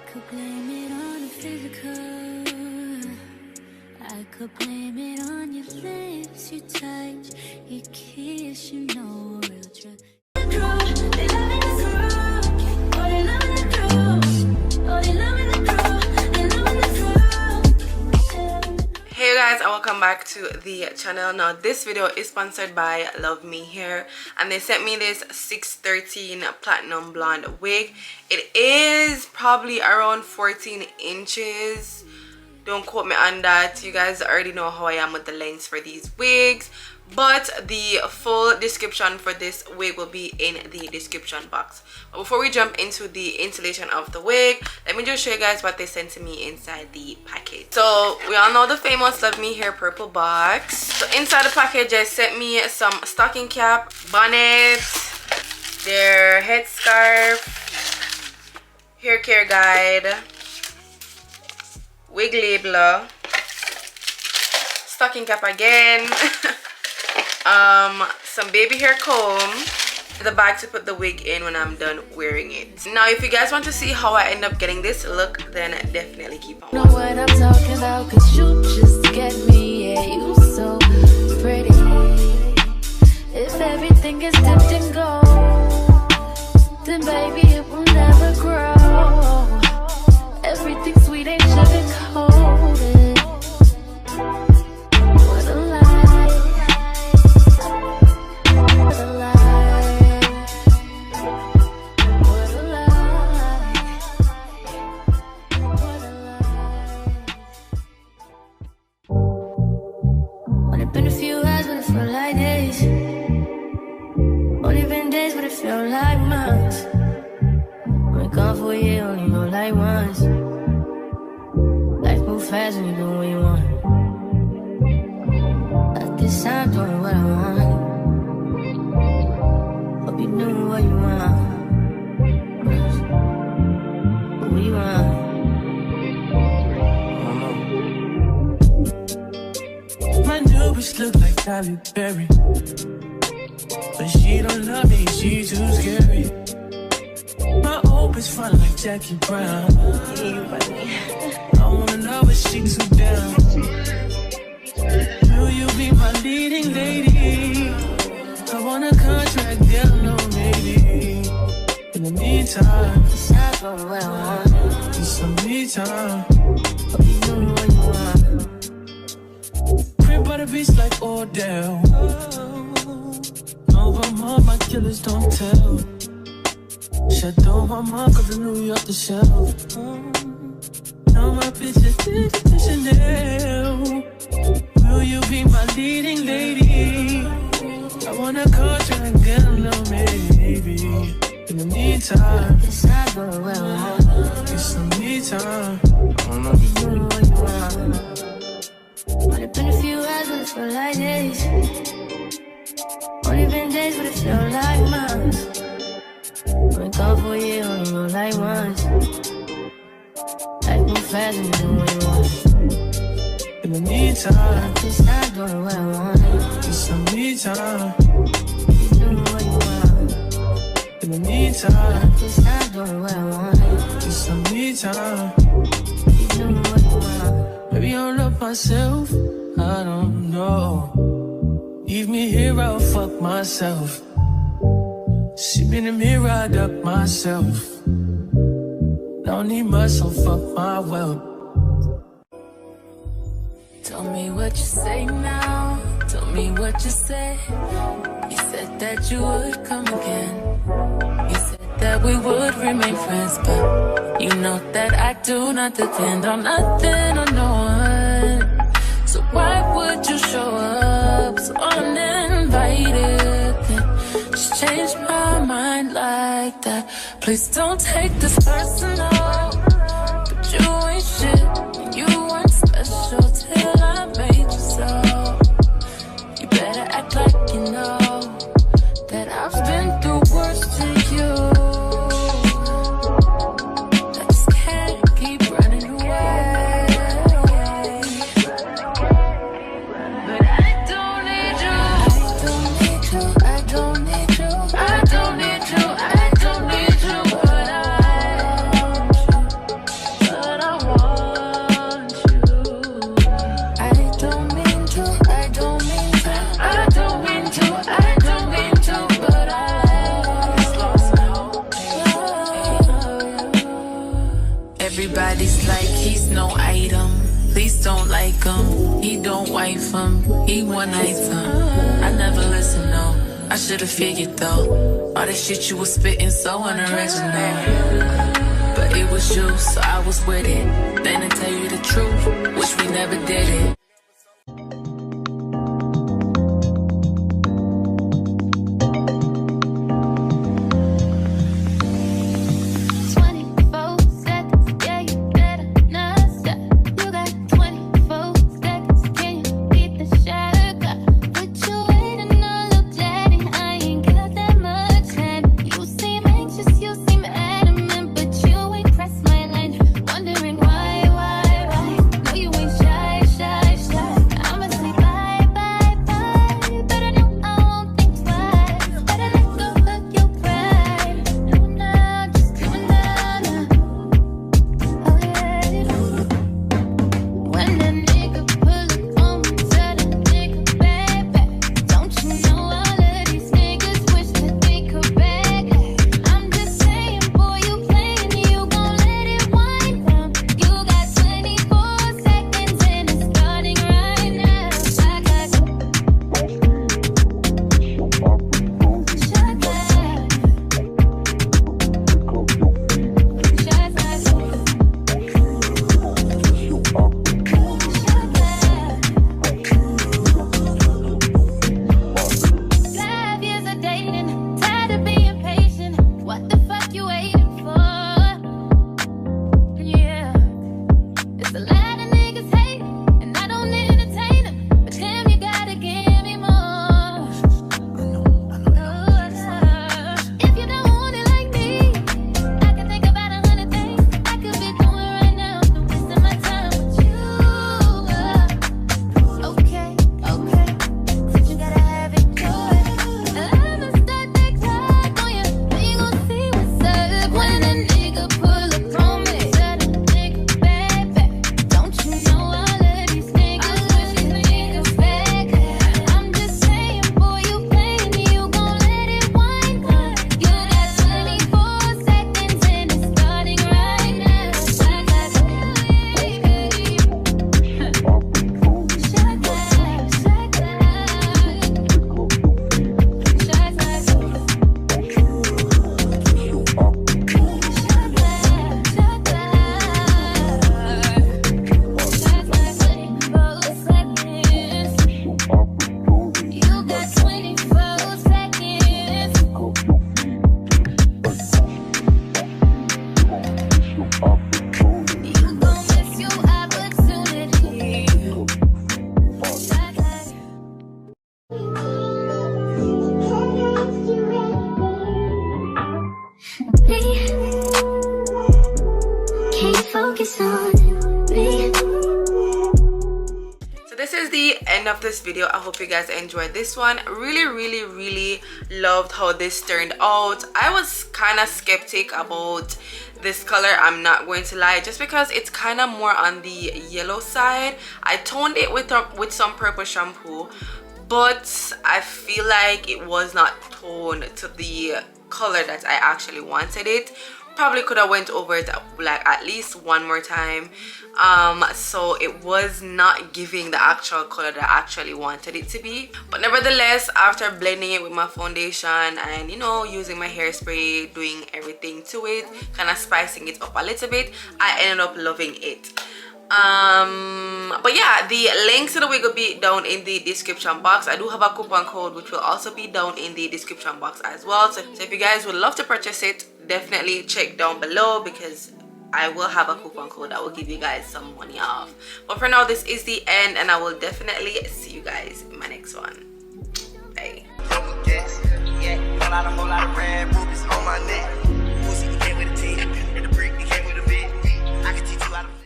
could blame it on the physical. I could blame it on your lips, your touch, your kiss, you know real truth. Hey guys, and welcome back to the channel. Now this video is sponsored by Luvme Hair, and they sent me this 613 platinum blonde wig. It is probably around 14 inches. Don't quote me on that. You guys already know how I am with the lengths for these wigs, but the full description for this wig will be in the description box. But before we jump into the installation of the wig, let me just show you guys what they sent to me inside the package. So we all know the famous Luvme Hair purple box. So inside the package they sent me some stocking cap, bonnet, their headscarf, hair care guide, wig labeler, stocking cap again, some baby hair comb, the bag to put the wig in when I'm done wearing it. Now if you guys want to see how I end up getting this look, then definitely keep on. Know what I'm talking about, cause you just get me, yeah, you so pretty. If everything is dipped in gold, then baby it will never grow. Everything sweet ain't sugar coated. What a lie. What a lie. What a lie. What a lie. Only been a few hours, but it felt like days. Only been days, but it felt like months. Been gone for a year, only know like once. Life move fast when you do what you want. At this time, doing what I want. Hope you doing what you want. What you want? My new bitch look like Halle Berry, but she don't love me, she too scary. My old bitch fun like Jackie Brown. I wanna know if she too down. Will you be my leading lady? I want a contract, girl, no maybe. In the meantime, It's not going what I want. just some me time. Hope you doing what you want. Crib by the beach like Odell. Over all my killers don't tell. Shadow my mark of the New York the shelf. Now my bitch is Chanel. Will you be my leading lady? I wanna contract, get a little maybe. In the meantime, It's not going what I want. get some me time. Hope you doing what you want. Only been a few hours, but it felt like days. Only been days, but it felt like months. Been gone for a year, only know like once. Life move fast when you do what you want. In the meantime, Just not doing what I want. get some me time. You doing what you want. In the meantime, Just not doing what I want. get some me time. You doing what you want. Maybe I'll love myself, I don't know. Leave me here, I'll fuck myself. See me in the mirror, I duck myself. Don't need muscle, fuck my wealth. Tell me what you say now. Tell me what you say. You said that you would come again. You said that we would remain friends, but you know that I do not depend on nothing or no one. So why would you show up so uninvited? Then just change my mind like that. Please don't take this personal. But you ain't shit. You weren't special till I made you so. You better act like you know that I've been through worse to you. I just can't keep running away. But I don't need you. I don't need you. I don't need you. I don't need you. I don't need you. But I want you. Everybody's like, he's no item. Please don't like him. He don't wife him. He one item. I never listen, no. I should've figured though. All the shit you was spitting so unoriginal. But it was you, so I was with it. Then to tell you the truth, wish we never did it. Of this video. I hope you guys enjoyed this one. Really loved how this turned out. I was kind of skeptic about this color, I'm not going to lie, just because it's kind of more on the yellow side. I toned it with some purple shampoo, but I feel like it was not toned to the color that I actually wanted it. Probably could have went over it like at least one more time. So it was not giving the actual color that I actually wanted it to be. But nevertheless, after blending it with my foundation and, you know, using my hairspray, doing everything to it, kind of spicing it up a little bit, I ended up loving it. But yeah, the links to the wig will be down in the description box. I do have a coupon code which will also be down in the description box as well. So if you guys would love to purchase it, definitely check down below, because I will have a coupon code that will give you guys some money off. But for now, this is the end, and I will definitely see you guys in my next one. Bye.